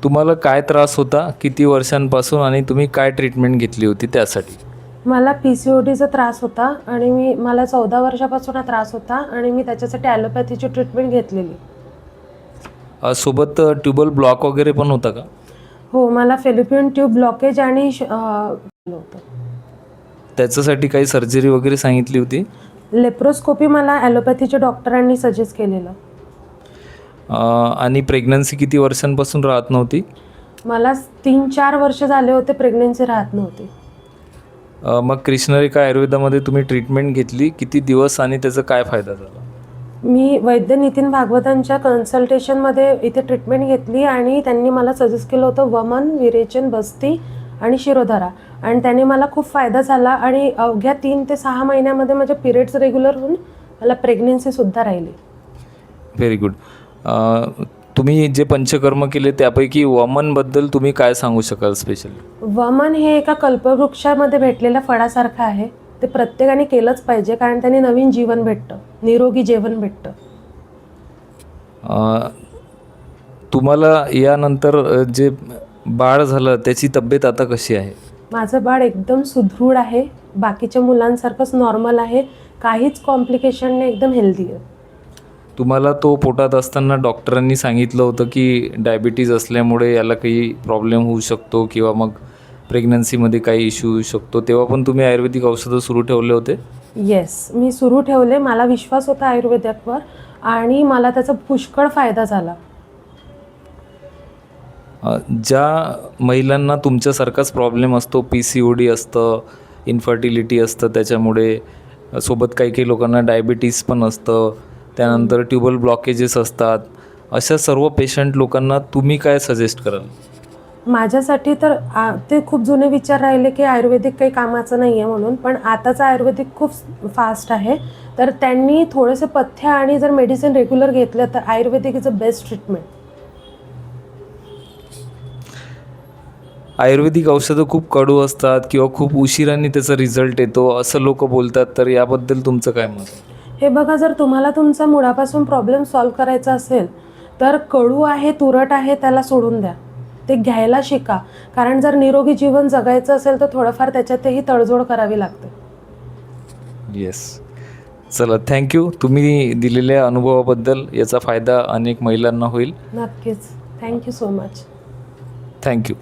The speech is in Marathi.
तुम्हाला काय त्रास होता, किती वर्षांपासून आणि तुम्ही काय ट्रीटमेंट घेतली होती त्यासाठी? मला PCODचा त्रास होता आणि मला 14 वर्षापासून हा त्रास होता आणि मी त्याच्यासाठी ॲलोपॅथीची ट्रीटमेंट घेतलेली. सोबत ट्यूबल ब्लॉक वगैरे पण होता का? हो, मला फेलोपियन ट्यूब ब्लॉकेज आणि होतं. त्याच्यासाठी काही सर्जरी वगैरे सांगितली होती? लेप्रोस्कोपी मला ॲलोपॅथीच्या डॉक्टरांनी सजेस्ट केलेलं. आणि प्रेग्नन्सी किती वर्षांपासून राहत नव्हती? मला 3-4 वर्ष झाले होते प्रेग्नन्सी राहत नव्हती. मग कृष्णरेखा आयुर्वेदामध्ये तुम्ही ट्रीटमेंट घेतली किती दिवस आणि त्याचा काय फायदा झाला? मी वैद्य नितीन भागवतांच्या कन्सल्टेशनमध्ये इथे ट्रीटमेंट घेतली आणि त्यांनी मला सजेस्ट केलं होतं वमन, विरेचन, बस्ती आणि शिरोधारा आणि त्याने मला खूप फायदा झाला आणि अवघ्या 3 ते 6 महिन्यामध्ये माझे पिरियड्स रेग्युलर होऊन मला प्रेग्नेन्सीसुद्धा राहिली. Very good. तुम्ही जे पंचकर्म केले त्यापैकी वमनबद्दल तुम्ही काय सांगू शकाल स्पेशली? वमन हे एका कल्पवृक्षामध्ये भेटलेल्या फळासारखं आहे. ते प्रत्येकाने केलंच पाहिजे कारण त्याने नवीन जीवन भेटतं, निरोगी जेवण भेटतं. तुम्हाला यानंतर जे बाळ झालं त्याची तब्येत आता कशी आहे? माझं बाळ एकदम सुदृढ आहे, बाकीच्या मुलांसारखंच नॉर्मल आहे, काहीच कॉम्प्लिकेशन नाही, एकदम हेल्दी आहे. तुम्हाला तो पोटात असताना डॉक्टरांनी सांगितलं होतं की डायबिटीज असल्यामुळे याला काही प्रॉब्लेम होऊ शकतो किंवा मग प्रेग्नन्सीमध्ये काही इश्यू होऊ शकतो, तेव्हा पण तुम्ही आयुर्वेदिक औषधं सुरू ठेवले होते? येस, मी सुरू ठेवले. मला विश्वास होता आयुर्वेदावर आणि मला त्याचा पुष्कळ फायदा झाला. ज्या महिलांना तुमच्यासारखाच प्रॉब्लेम असतो, PCOD असतं, इन्फर्टिलिटी असतं, त्याच्यामुळे सोबत काही काही लोकांना डायबिटीज पण असतं, त्यानंतर ट्यूबल ब्लॉकेजेस असतात, अशा सर्व पेशंट लोकांना तुम्ही काय सजेस्ट कराल? माझ्यासाठी तर ते खूप जुने विचार राहिले की आयुर्वेदिक काही कामाचं नाही आहे म्हणून, पण आताचं आयुर्वेदिक खूप फास्ट आहे. तर त्यांनी थोडेसे पथ्य आणि जर मेडिसिन रेग्युलर घेतलं तर आयुर्वेदिक इज अ बेस्ट ट्रीटमेंट. आयुर्वेदिक औषधं खूप कडू असतात किंवा खूप उशिराने त्याचा रिझल्ट येतो असं लोक बोलतात, तर याबद्दल तुमचं काय मत? हे बघा, जर तुम्हाला तुमचा मुळापासून प्रॉब्लेम सॉल्व्ह करायचा असेल तर कडू आहे, तुरट आहे, त्याला सोडून द्या. ते घ्यायला शिका, कारण जर निरोगी जीवन जगायचं असेल तर थोडंफार त्याच्यातही तडजोड करावी लागते. येस. चला, थँक्यू. तुम्ही दिलेल्या अनुभवाबद्दल. याचा फायदा अनेक महिलांना होईल. नक्कीच. Thank you so much. थँक्यू.